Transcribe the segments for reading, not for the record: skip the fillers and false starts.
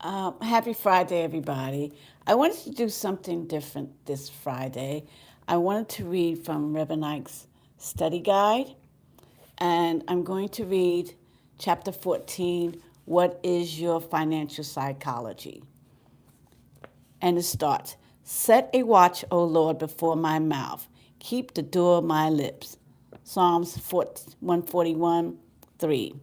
Happy Friday, everybody. I wanted to do something different this Friday. I wanted to read from Reverend Ike's study guide, and I'm going to read chapter 14, What is Your Financial Psychology? And it starts, Set a watch, O Lord, before my mouth. Keep the door of my lips. Psalms 141, 3.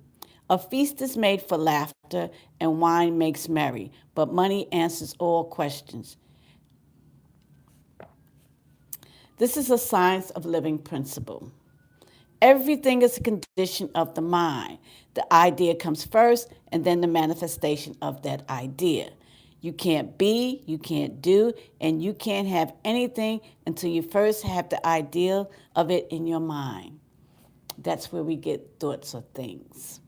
A feast is made for laughter, and wine makes merry, but money answers all questions. This is a science of living principle. Everything is a condition of the mind. The idea comes first, and then the manifestation of that idea. You can't be, you can't do, and you can't have anything until you first have the idea of it in your mind. That's where we get thoughts of things.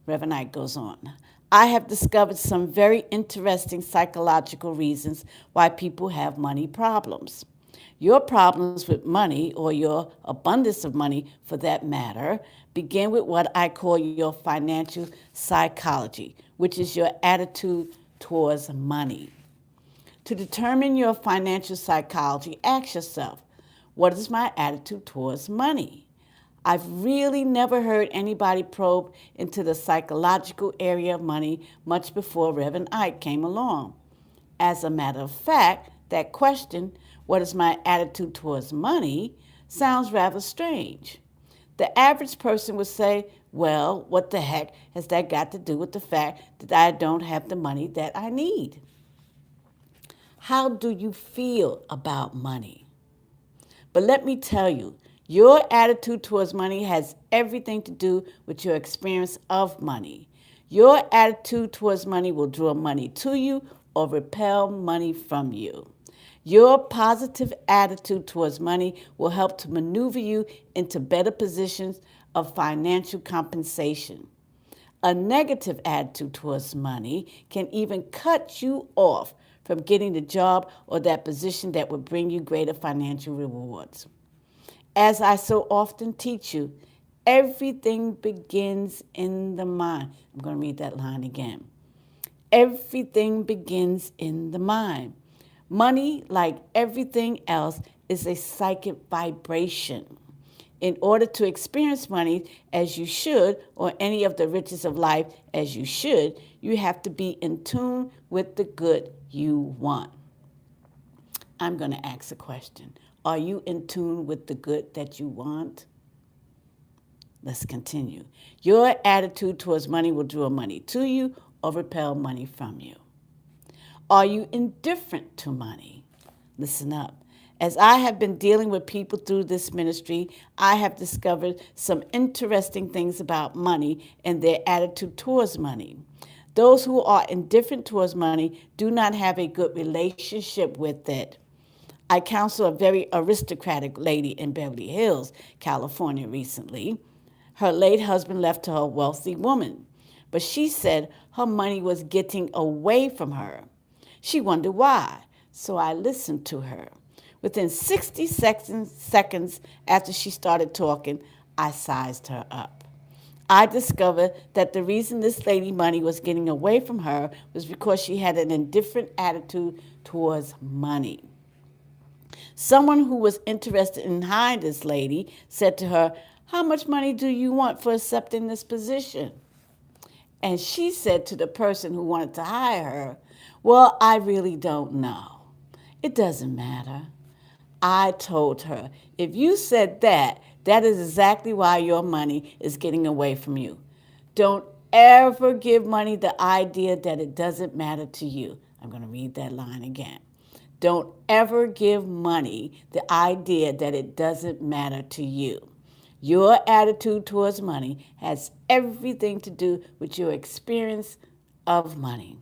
Reverend Knight goes on. I have discovered some very interesting psychological reasons why people have money problems. Your problems with money, or your abundance of money for that matter, begin with what I call your financial psychology, which is your attitude towards money. To determine your financial psychology, ask yourself, what is my attitude towards money? I've really never heard anybody probe into the psychological area of money much before Reverend Ike came along. As a matter of fact, that question, what is my attitude towards money, sounds rather strange. The average person would say, well, what the heck has that got to do with the fact that I don't have the money that I need? How do you feel about money? But let me tell you, your attitude towards money has everything to do with your experience of money. Your attitude towards money will draw money to you or repel money from you. Your positive attitude towards money will help to maneuver you into better positions of financial compensation. A negative attitude towards money can even cut you off from getting the job or that position that would bring you greater financial rewards. As I so often teach you, everything begins in the mind. I'm going to read that line again. Everything begins in the mind. Money, like everything else, is a psychic vibration. In order to experience money as you should, or any of the riches of life as you should, you have to be in tune with the good you want. I'm going to ask a question. Are you in tune with the good that you want? Let's continue. Your attitude towards money will draw money to you or repel money from you. Are you indifferent to money? Listen up. As I have been dealing with people through this ministry, I have discovered some interesting things about money and their attitude towards money. Those who are indifferent towards money do not have a good relationship with it. I counseled a very aristocratic lady in Beverly Hills, California recently. Her late husband left her a wealthy woman, but she said her money was getting away from her. She wondered why, so I listened to her. Within 60 seconds after she started talking, I sized her up. I discovered that the reason this lady money was getting away from her was because she had an indifferent attitude towards money. Someone who was interested in hiring this lady said to her, how much money do you want for accepting this position? And she said to the person who wanted to hire her, well, I really don't know. It doesn't matter. I told her, if you said that, that is exactly why your money is getting away from you. Don't ever give money the idea that it doesn't matter to you. I'm going to read that line again. Don't ever give money the idea that it doesn't matter to you. Your attitude towards money has everything to do with your experience of money.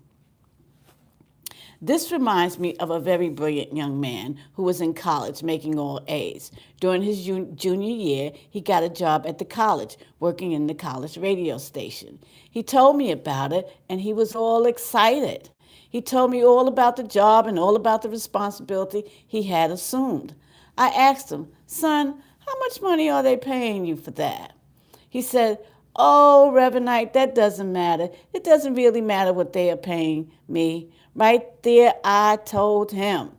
This reminds me of a very brilliant young man who was in college making all A's. During his junior year, he got a job at the college, working in the college radio station. He told me about it, and he was all excited. He told me all about the job and all about the responsibility he had assumed. I asked him, son, how much money are they paying you for that? He said, Oh, Reverend Knight, that doesn't matter. It doesn't really matter what they are paying me. Right there, I told him,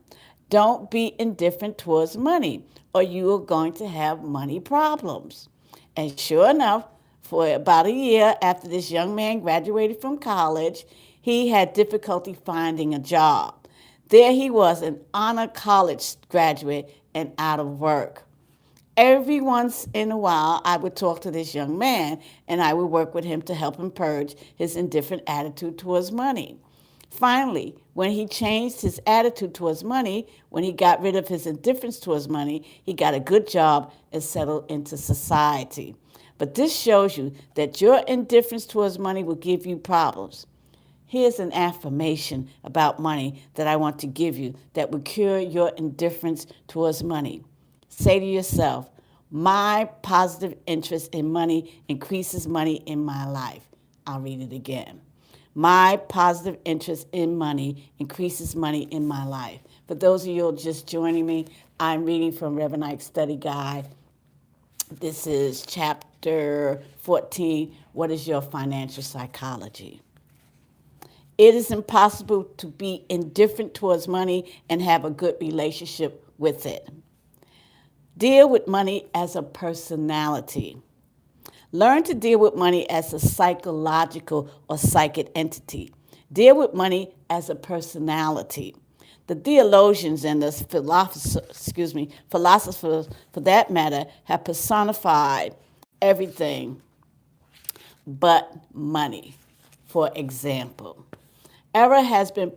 don't be indifferent towards money, or you are going to have money problems. And sure enough, for about a year after this young man graduated from college, he had difficulty finding a job. There he was, an honor college graduate and out of work. Every once in a while, I would talk to this young man and I would work with him to help him purge his indifferent attitude towards money. Finally, when he changed his attitude towards money, when he got rid of his indifference towards money, he got a good job and settled into society. But this shows you that your indifference towards money will give you problems. Here's an affirmation about money that I want to give you that will cure your indifference towards money. Say to yourself, my positive interest in money increases money in my life. I'll read it again. My positive interest in money increases money in my life. For those of you who are just joining me, I'm reading from Reverend Ike's Study Guide. This is chapter 14, What is Your Financial Psychology? It is impossible to be indifferent towards money and have a good relationship with it. Deal with money as a personality. Learn to deal with money as a psychological or psychic entity. Deal with money as a personality. The theologians and the philosophers, for that matter, have personified everything but money. For example, error has been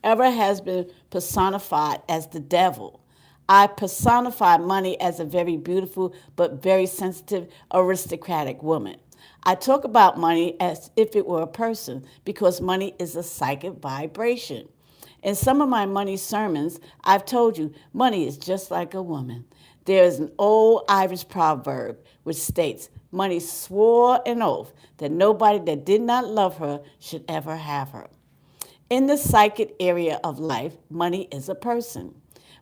error has been personified as the devil. I personify money as a very beautiful but very sensitive aristocratic woman. I talk about money as if it were a person because money is a psychic vibration. In some of my money sermons, I've told you money is just like a woman. There is an old Irish proverb which states, money swore an oath that nobody that did not love her should ever have her. In the psychic area of life, money is a person.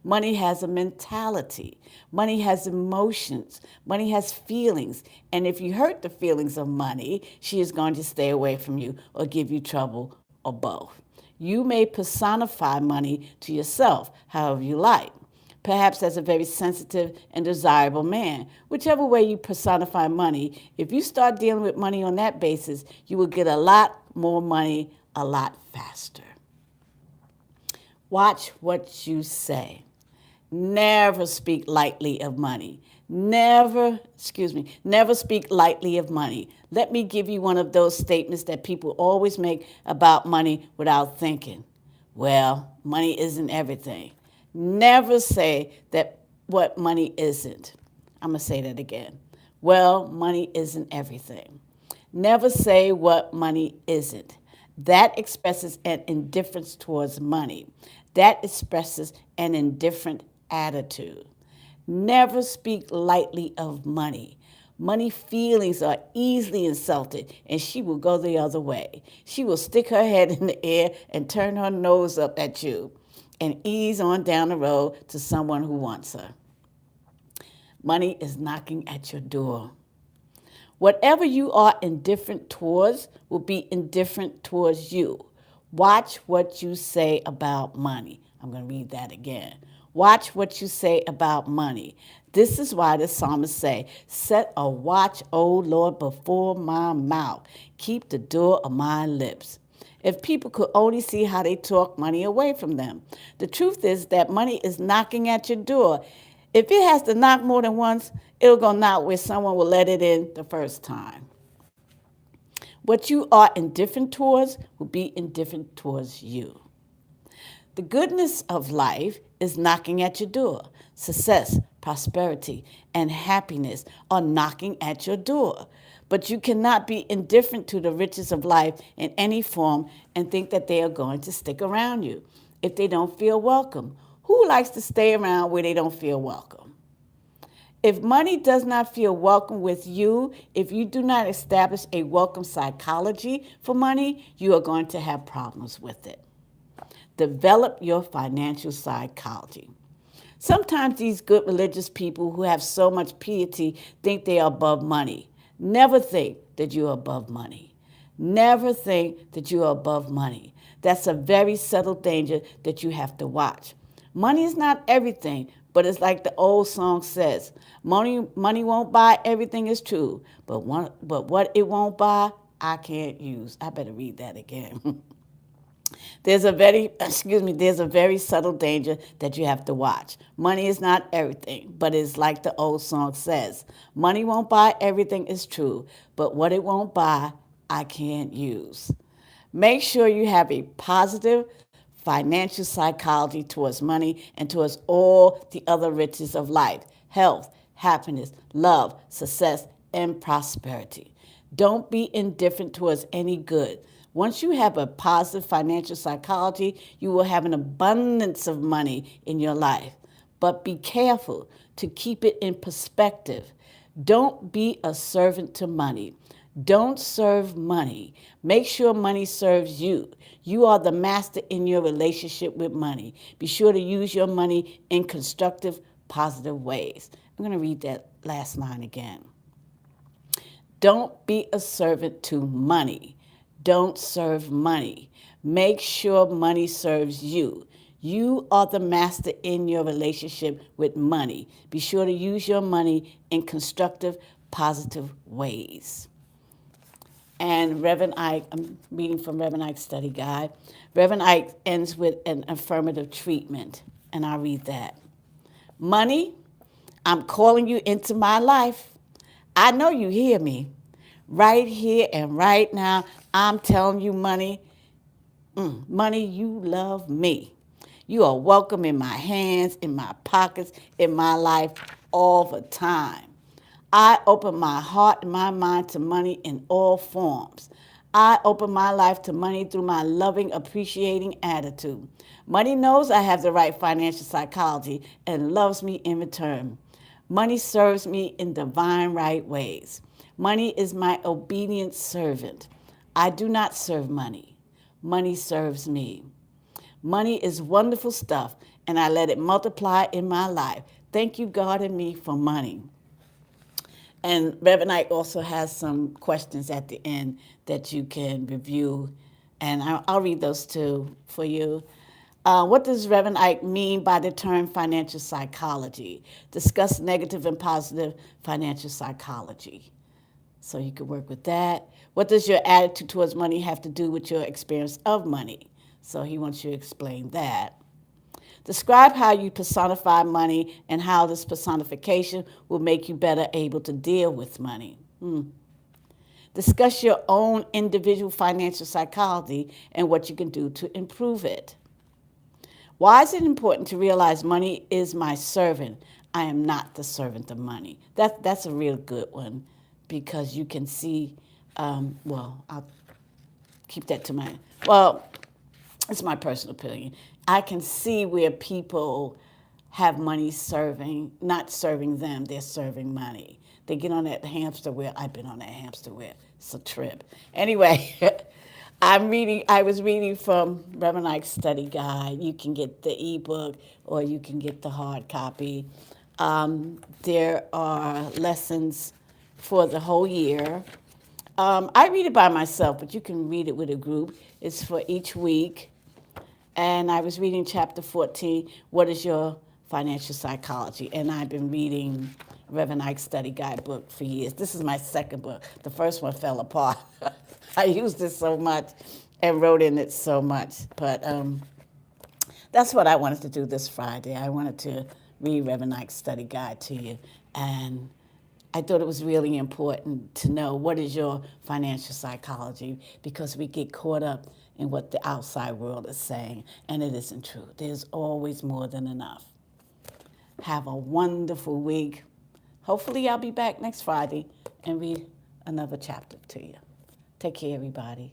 Money has a mentality. Money has emotions. Money has feelings. And if you hurt the feelings of money, she is going to stay away from you or give you trouble or both. You may personify money to yourself however you like, perhaps as a very sensitive and desirable man. Whichever way you personify money, if you start dealing with money on that basis, you will get a lot more money a lot faster. Watch what you say. Never speak lightly of money. Never speak lightly of money. Let me give you one of those statements that people always make about money without thinking. Well, money isn't everything. Never say that what money isn't. I'm going to say that again. Well, money isn't everything. Never say what money isn't. That expresses an indifference towards money. That expresses an indifferent attitude. Never speak lightly of money. Money feelings are easily insulted, and she will go the other way. She will stick her head in the air and turn her nose up at you and ease on down the road to someone who wants her. Money is knocking at your door. Whatever you are indifferent towards will be indifferent towards you. Watch what you say about money. I'm going to read that again. Watch what you say about money. This is why the psalmist say, set a watch, O Lord, before my mouth. Keep the door of my lips. If people could only see how they talk money away from them. The truth is that money is knocking at your door. If it has to knock more than once, it'll go knock where someone will let it in the first time. What you are indifferent towards will be indifferent towards you. The goodness of life is knocking at your door. Success, prosperity, and happiness are knocking at your door. But you cannot be indifferent to the riches of life in any form and think that they are going to stick around you if they don't feel welcome. Who likes to stay around where they don't feel welcome? If money does not feel welcome with you, if you do not establish a welcome psychology for money, you are going to have problems with it. Develop your financial psychology. Sometimes these good religious people who have so much piety think they are above money. Never think that you are above money. Never think that you are above money. That's a very subtle danger that you have to watch. Money is not everything, but it's like the old song says, money won't buy everything is true, but what it won't buy, I can't use. I better read that again. There's a very subtle danger that you have to watch. Money is not everything, but it's like the old song says. Money won't buy everything is true, but what it won't buy, I can't use. Make sure you have a positive financial psychology towards money and towards all the other riches of life, health, happiness, love, success, and prosperity. Don't be indifferent towards any good. Once you have a positive financial psychology, you will have an abundance of money in your life. But be careful to keep it in perspective. Don't be a servant to money. Don't serve money. Make sure money serves you. You are the master in your relationship with money. Be sure to use your money in constructive, positive ways. I'm going to read that last line again. Don't be a servant to money. Don't serve money. Make sure money serves you. You are the master in your relationship with money. Be sure to use your money in constructive, positive ways. And Reverend Ike, I'm reading from Reverend Ike's study guide. Reverend Ike ends with an affirmative treatment, and I'll read that. Money, I'm calling you into my life. I know you hear me. Right here and right now, I'm telling you, money, money, you love me. You are welcome in my hands, in my pockets, in my life all the time. I open my heart and my mind to money in all forms. I open my life to money through my loving, appreciating attitude. Money knows I have the right financial psychology and loves me in return. Money serves me in divine right ways. Money is my obedient servant. I do not serve money. Money serves me. Money is wonderful stuff, and I let it multiply in my life. Thank you, God, and me for money. And Reverend Ike also has some questions at the end that you can review, and I'll read those too for you. What does Reverend Ike mean by the term financial psychology? Discuss negative and positive financial psychology. So you can work with that. What does your attitude towards money have to do with your experience of money? So he wants you to explain that. Describe how you personify money and how this personification will make you better able to deal with money. Discuss your own individual financial psychology and what you can do to improve it. Why is it important to realize money is my servant? I am not the servant of money. That's a real good one because you can see, I'll keep that to my, it's my personal opinion. I can see where people have money not serving them, they're serving money. They get on that hamster wheel. I've been on that hamster wheel. It's a trip. Anyway, I was reading from Reverend Ike's study guide. You can get the ebook or you can get the hard copy. There are lessons for the whole year. I read it by myself, but you can read it with a group. It's for each week. And I was reading chapter 14, What is Your Financial Psychology? And I've been reading Reverend Ike's study guide book for years. This is my second book. The first one fell apart. I used it so much and wrote in it so much. But that's what I wanted to do this Friday. I wanted to read Reverend Ike's study guide to you. And I thought it was really important to know what is your financial psychology because we get caught up in what the outside world is saying, and it isn't true. There's always more than enough. Have a wonderful week. Hopefully I'll be back next Friday and read another chapter to you. Take care, everybody.